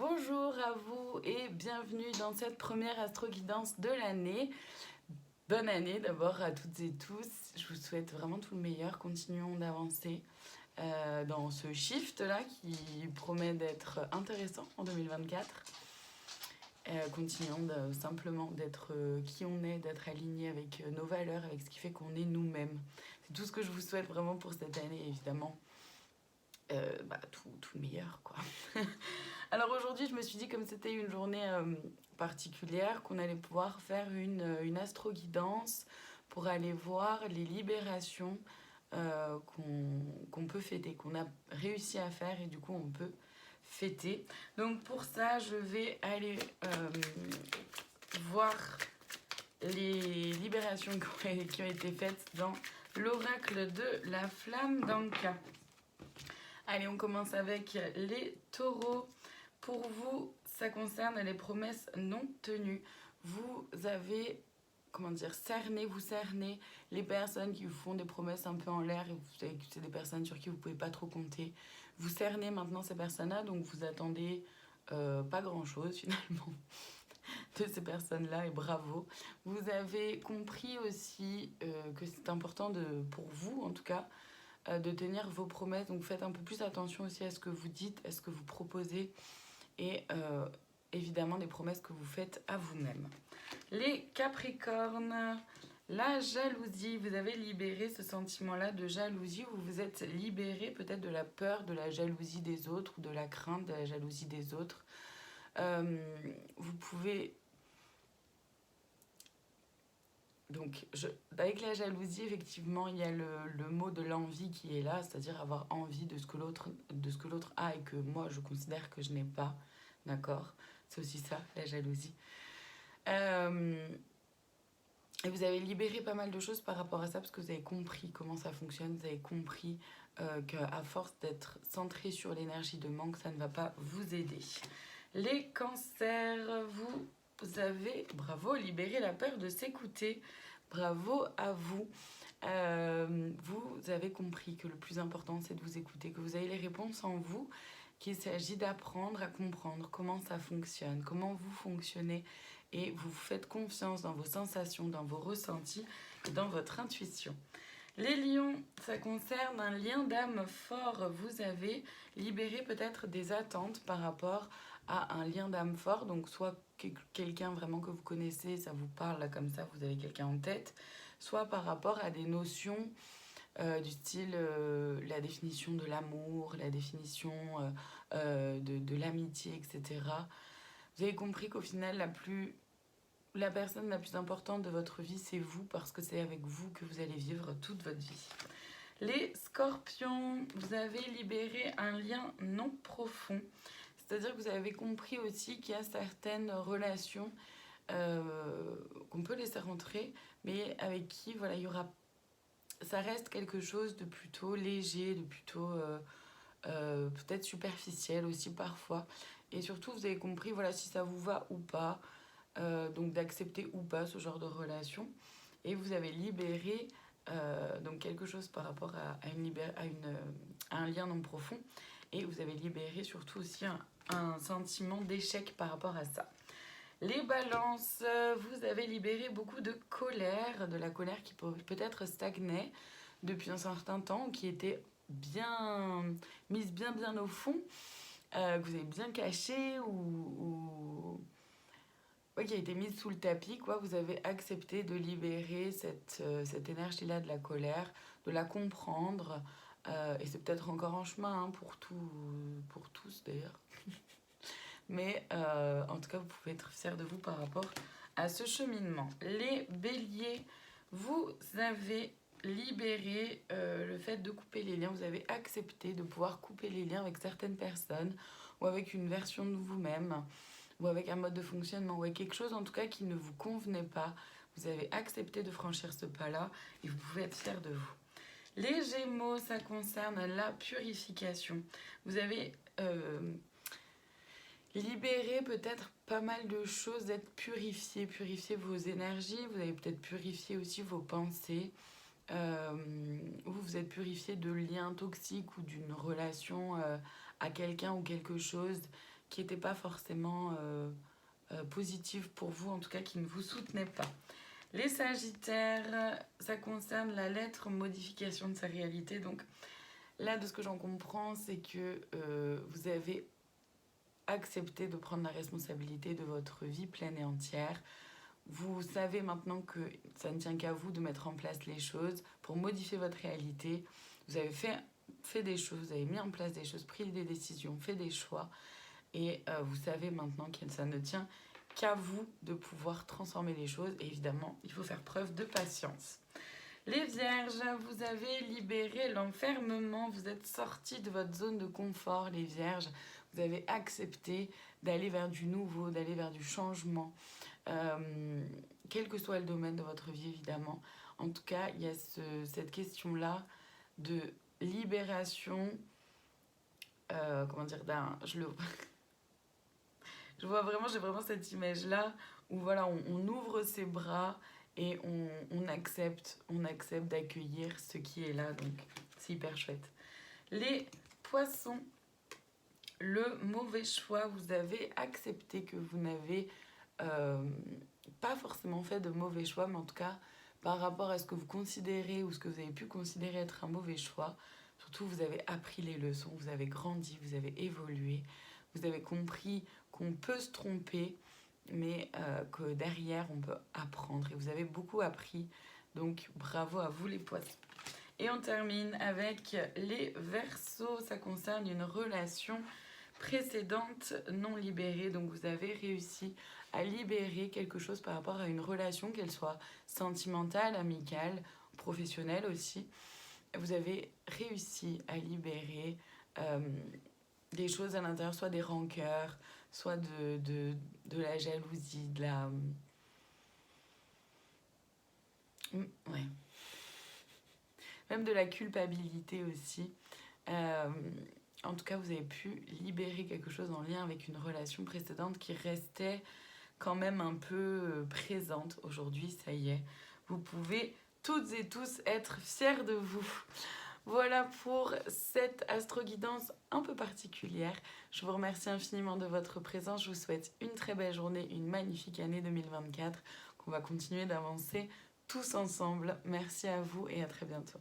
Bonjour à vous et bienvenue dans cette première astro-guidance de l'année. Bonne année d'abord à toutes et tous. Je vous souhaite vraiment tout le meilleur. Continuons d'avancer dans ce shift-là qui promet d'être intéressant en 2024. Continuons simplement d'être qui on est, d'être aligné avec nos valeurs, avec ce qui fait qu'on est nous-mêmes. C'est tout ce que je vous souhaite vraiment pour cette année, évidemment. Tout le meilleur, quoi. Alors aujourd'hui, je me suis dit, comme c'était une journée particulière, qu'on allait pouvoir faire une astro-guidance pour aller voir les libérations qu'on peut fêter, qu'on a réussi à faire et du coup on peut fêter. Donc pour ça, je vais aller voir les libérations qui ont été faites dans l'oracle de la flamme d'Anka. Allez, on commence avec les taureaux. Pour vous, ça concerne les promesses non tenues. Vous avez, vous cernez les personnes qui vous font des promesses un peu en l'air et vous savez que c'est des personnes sur qui vous ne pouvez pas trop compter. Vous cernez maintenant ces personnes-là, donc vous attendez pas grand-chose finalement de ces personnes-là et bravo. Vous avez compris aussi que c'est important pour vous en tout cas, de tenir vos promesses. Donc faites un peu plus attention aussi à ce que vous dites, à ce que vous proposez et évidemment des promesses que vous faites à vous-même. Les Capricornes, la jalousie, vous avez libéré ce sentiment-là de jalousie, vous vous êtes libéré peut-être de la peur de la jalousie des autres ou de la crainte de la jalousie des autres. Vous pouvez... Donc, avec la jalousie, effectivement, il y a le mot de l'envie qui est là, c'est-à-dire avoir envie de ce que l'autre a et que moi, je considère que je n'ai pas. D'accord? C'est aussi ça, la jalousie. Et vous avez libéré pas mal de choses par rapport à ça parce que vous avez compris comment ça fonctionne, vous avez compris qu'à force d'être centré sur l'énergie de manque, ça ne va pas vous aider. Les cancers, vous avez, bravo, libéré la peur de s'écouter. Bravo à vous. Vous avez compris que le plus important, c'est de vous écouter, que vous avez les réponses en vous, qu'il s'agit d'apprendre à comprendre comment ça fonctionne, comment vous fonctionnez, et vous faites confiance dans vos sensations, dans vos ressentis et dans votre intuition. Les lions, ça concerne un lien d'âme fort. Vous avez libéré peut-être des attentes par rapport à un lien d'âme fort. Donc soit quelqu'un vraiment que vous connaissez, ça vous parle là comme ça, vous avez quelqu'un en tête. Soit par rapport à des notions du style la définition de l'amour, la définition de l'amitié, etc. Vous avez compris qu'au final, la personne la plus importante de votre vie, c'est vous, parce que c'est avec vous que vous allez vivre toute votre vie. Les scorpions, vous avez libéré un lien non profond. C'est-à-dire que vous avez compris aussi qu'il y a certaines relations qu'on peut laisser rentrer, mais avec qui, voilà, il y aura... Ça reste quelque chose de plutôt léger, de plutôt peut-être superficiel aussi parfois. Et surtout, vous avez compris, voilà, si ça vous va ou pas. Donc d'accepter ou pas ce genre de relation. Et vous avez libéré donc quelque chose par rapport à un lien non profond. Et vous avez libéré surtout aussi un sentiment d'échec par rapport à ça. Les balances, vous avez libéré beaucoup de la colère qui peut-être stagnait depuis un certain temps, qui était mise bien au fond, que vous avez bien caché ou qui a été mise sous le tapis, quoi. Vous avez accepté de libérer cette énergie-là de la colère, de la comprendre, et c'est peut-être encore en chemin hein, pour tous d'ailleurs. Mais en tout cas, vous pouvez être fiers de vous par rapport à ce cheminement. Les béliers, vous avez libéré le fait de couper les liens. Vous avez accepté de pouvoir couper les liens avec certaines personnes ou avec une version de vous-même ou avec un mode de fonctionnement ou avec quelque chose en tout cas qui ne vous convenait pas. Vous avez accepté de franchir ce pas-là et vous pouvez être fiers de vous. Les Gémeaux, ça concerne la purification. Vous avez libéré peut-être pas mal de choses, d'être purifié vos énergies. Vous avez peut-être purifié aussi vos pensées. Vous vous êtes purifié de liens toxiques ou d'une relation à quelqu'un ou quelque chose qui n'étaient pas forcément positives pour vous, en tout cas qui ne vous soutenaient pas. Les Sagittaires, ça concerne la lettre modification de sa réalité. Donc là, de ce que j'en comprends, c'est que vous avez accepté de prendre la responsabilité de votre vie pleine et entière. Vous savez maintenant que ça ne tient qu'à vous de mettre en place les choses pour modifier votre réalité. Vous avez fait des choses, vous avez mis en place des choses, pris des décisions, fait des choix. Et vous savez maintenant que ça ne tient qu'à vous de pouvoir transformer les choses. Et évidemment, il faut faire preuve de patience. Les Vierges, vous avez libéré l'enfermement. Vous êtes sortis de votre zone de confort, les Vierges. Vous avez accepté d'aller vers du nouveau, d'aller vers du changement. Quel que soit le domaine de votre vie, évidemment. En tout cas, il y a cette question-là de libération. Comment dire, j'ai vraiment cette image-là où voilà, on ouvre ses bras et on accepte d'accueillir ce qui est là. Donc, c'est hyper chouette. Les Poissons, le mauvais choix, vous avez accepté que vous n'avez pas forcément fait de mauvais choix, mais en tout cas, par rapport à ce que vous considérez ou ce que vous avez pu considérer être un mauvais choix, surtout vous avez appris les leçons, vous avez grandi, vous avez évolué, vous avez compris qu'on peut se tromper, mais que derrière on peut apprendre. Et vous avez beaucoup appris, donc bravo à vous les Poissons. Et on termine avec les Verseaux, ça concerne une relation précédente non libérée. Donc vous avez réussi à libérer quelque chose par rapport à une relation, qu'elle soit sentimentale, amicale, professionnelle aussi. Vous avez réussi à libérer des choses à l'intérieur, soit des rancœurs, soit de la jalousie, de la... Ouais. Même de la culpabilité aussi. En tout cas, vous avez pu libérer quelque chose en lien avec une relation précédente qui restait quand même un peu présente. Aujourd'hui, ça y est, vous pouvez toutes et tous être fiers de vous. Voilà pour cette astro-guidance un peu particulière. Je vous remercie infiniment de votre présence. Je vous souhaite une très belle journée, une magnifique année 2024, qu'on va continuer d'avancer tous ensemble. Merci à vous et à très bientôt.